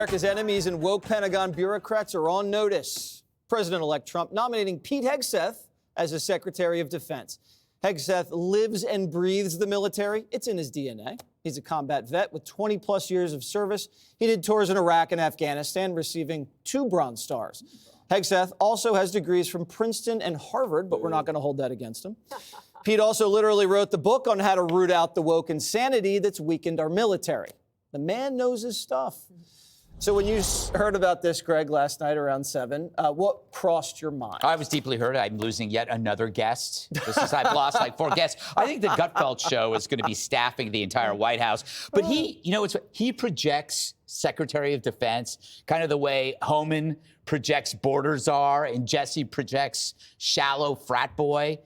America's enemies and woke Pentagon bureaucrats are on notice. President-elect Trump nominating Pete Hegseth as his Secretary of Defense. Hegseth lives and breathes the military. It's in his DNA. He's a combat vet with 20-plus years of service. He did tours in Iraq and Afghanistan, receiving 2 Bronze Stars. Hegseth also has degrees from Princeton and Harvard, but we're not going to hold that against him. Pete also literally wrote the book on how to root out the woke insanity that's weakened our military. The man knows his stuff. So when you heard about this, Greg, last night around 7, what crossed your mind? I was deeply hurt. I'm losing yet another guest. I've lost like 4 guests. I think the Gutfeld show is going to be staffing the entire White House. But he projects Secretary of Defense, kind of the way Homan projects border czar and Jesse projects shallow frat boy.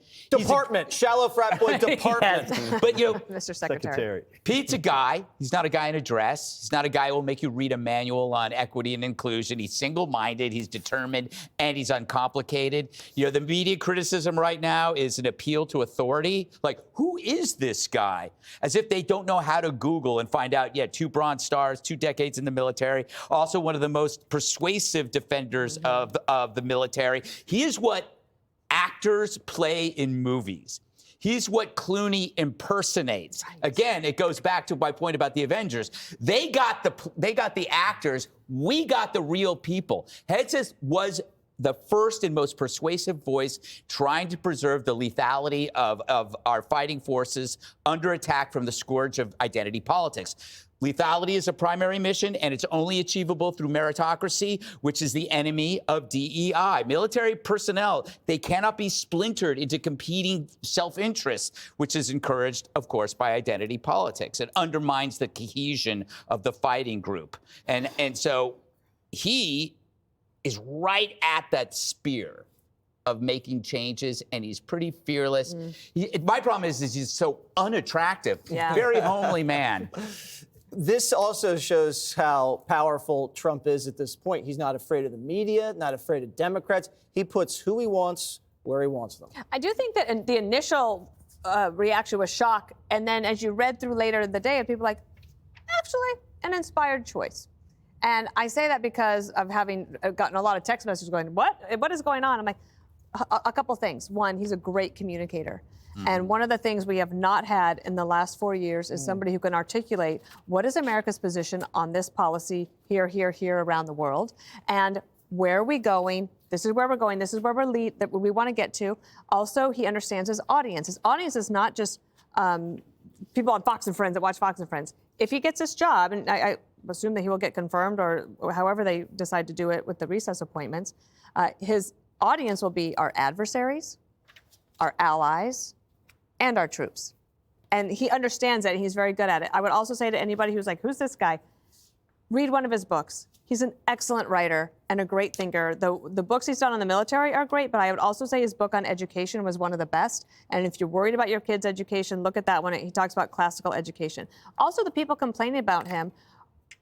Shallow frat boy department. Yes. But, Mr. Secretary. Pete's a guy. He's not a guy in a dress. He's not a guy who will make you read a manual on equity and inclusion. He's single-minded, he's determined, and he's uncomplicated. The media criticism right now is an appeal to authority. Like, who is this guy? As if they don't know how to Google and find out, 2 Bronze Stars, 2 decades in the military. Also one of the most persuasive defenders of the military. He is what actors play in movies. He's what Clooney impersonates. Right. Again, it goes back to my point about the Avengers. They got the actors. We got the real people. Hegseth was the first and most persuasive voice trying to preserve the lethality of our fighting forces under attack from the scourge of identity politics. Lethality is a primary mission, and it's only achievable through meritocracy, which is the enemy of DEI. Military personnel, they cannot be splintered into competing self-interests, which is encouraged, of course, by identity politics. It undermines the cohesion of the fighting group. And so he is right at that spear of making changes, and he's pretty fearless. My problem is he's so unattractive, very homely man. This also shows how powerful Trump is at this point. He's not afraid of the media, not afraid of Democrats. He puts who he wants where he wants them. I do think that the initial reaction was shock. And then as you read through later in the day, people were like, actually, an inspired choice. And I say that because of having gotten a lot of text messages going, what is going on? I'm like, a couple things. One, he's a great communicator. And one of the things we have not had in the last 4 years is somebody who can articulate what is America's position on this policy here, around the world, and where are we going? This is where we're going. This is where that we want to get to. Also, he understands his audience. His audience is not just people on Fox and Friends that watch Fox and Friends. If he gets this job, and I assume that he will get confirmed or however they decide to do it with the recess appointments, his audience will be our adversaries, our allies, and our troops. And he understands that, and he's very good at it. I would also say to anybody who's like, who's this guy? Read one of his books. He's an excellent writer and a great thinker. The books he's done on the military are great, but I would also say his book on education was one of the best. And if you're worried about your kids' education, look at that one. He talks about classical education. Also, the people complaining about him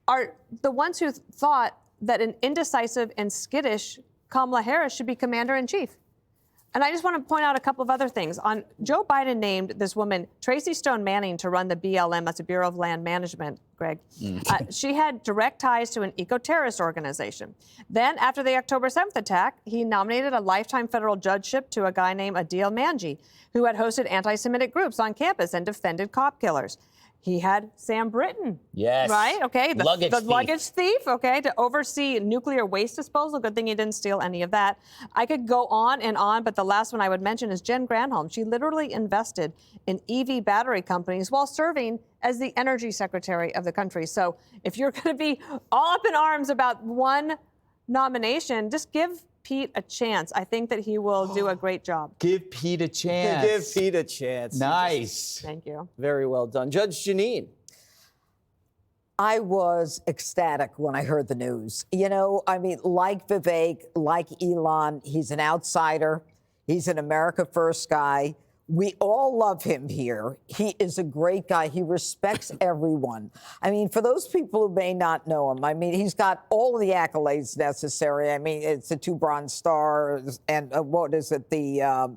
are the ones who thought that an indecisive and skittish Kamala Harris should be commander-in-chief. And I just want to point out a couple of other things. Joe Biden named this woman, Tracy Stone Manning, to run the BLM, that's the Bureau of Land Management, Greg. She had direct ties to an eco-terrorist organization. Then, after the October 7th attack, he nominated a lifetime federal judgeship to a guy named Adil Manji, who had hosted anti-Semitic groups on campus and defended cop killers. He had Sam Britton. Yes. Right? Okay. The luggage thief, okay, to oversee nuclear waste disposal. Good thing he didn't steal any of that. I could go on, but the last one I would mention is Jen Granholm. She literally invested in EV battery companies while serving as the energy secretary of the country. So if you're going to be all up in arms about one nomination, just give Pete a chance. I think that he will do a great job. Give Pete a chance. Give Pete a chance. Nice. Thank you. Very well done. Judge Janine. I was ecstatic when I heard the news. Like Vivek, like Elon, he's an outsider. He's an America First guy. We all love him here. He is a great guy. He respects everyone. For those people who may not know him, he's got all the accolades necessary. It's the 2 Bronze Stars and what is it? The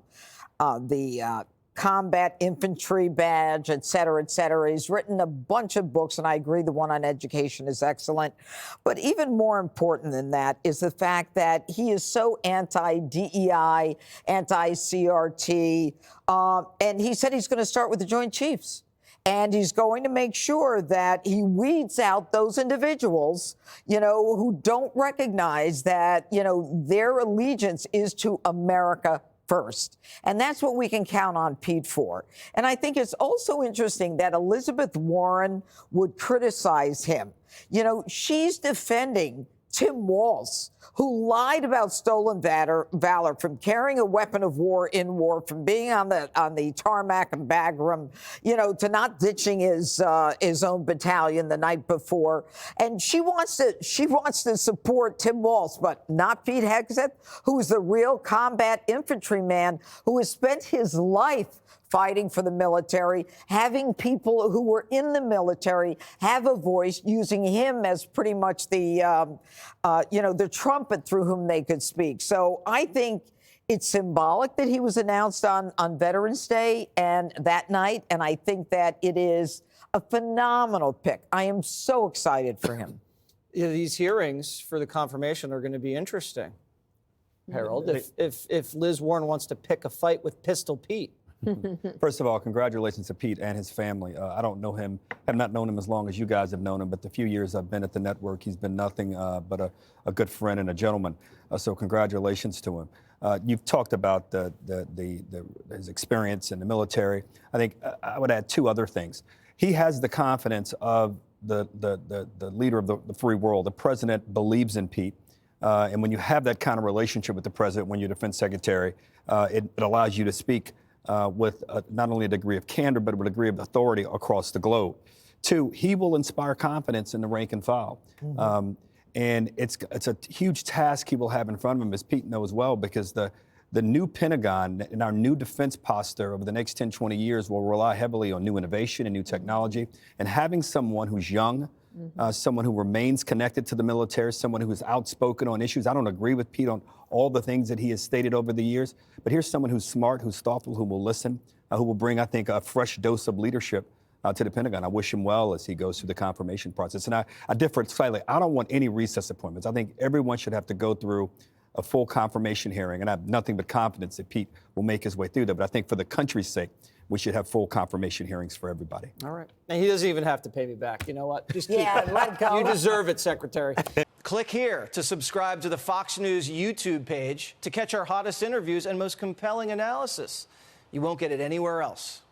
combat infantry badge, et cetera, et cetera. He's written a bunch of books, and I agree the one on education is excellent. But even more important than that is the fact that he is so anti-DEI, anti-CRT, and he said he's going to start with the Joint Chiefs. And he's going to make sure that he weeds out those individuals, who don't recognize that, their allegiance is to America first. And that's what we can count on Pete for. And I think it's also interesting that Elizabeth Warren would criticize him. She's defending Tim Walz, who lied about stolen valor, from carrying a weapon of war in war, from being on the tarmac in Bagram, to not ditching his own battalion the night before. And she wants to support Tim Walz, but not Pete Hegseth, who is the real combat infantryman who has spent his life fighting for the military, having people who were in the military have a voice, using him as pretty much the trumpet through whom they could speak. So I think it's symbolic that he was announced on Veterans Day and that night, and I think that it is a phenomenal pick. I am so excited for him. Yeah, these hearings for the confirmation are going to be interesting, Harold. If Liz Warren wants to pick a fight with Pistol Pete. First of all, congratulations to Pete and his family. I don't know him, have not known him as long as you guys have known him, but the few years I've been at the network, he's been nothing but a good friend and a gentleman. So congratulations to him. You've talked about his experience in the military. I think I would add two other things. He has the confidence of the leader of the free world. The president believes in Pete. And when you have that kind of relationship with the president, when you're defense secretary, it allows you to speak with not only a degree of candor, but a degree of authority across the globe. Two, he will inspire confidence in the rank and file. Mm-hmm. And it's a huge task he will have in front of him, as Pete knows well, because the new Pentagon and our new defense posture over the next 10, 20 years will rely heavily on new innovation and new technology. And having someone who's young, someone who remains connected to the military, someone who is outspoken on issues. I don't agree with Pete on all the things that he has stated over the years, but here's someone who's smart, who's thoughtful, who will listen, who will bring, I think, a fresh dose of leadership to the Pentagon. I wish him well as he goes through the confirmation process. And I differ slightly. I don't want any recess appointments. I think everyone should have to go through a full confirmation hearing, and I have nothing but confidence that Pete will make his way through that. But I think for the country's sake, we should have full confirmation hearings for everybody. All right. And he doesn't even have to pay me back. You know what? Just keep Yeah, it. let it go. You deserve it, Secretary. Click here to subscribe to the Fox News YouTube page to catch our hottest interviews and most compelling analysis. You won't get it anywhere else.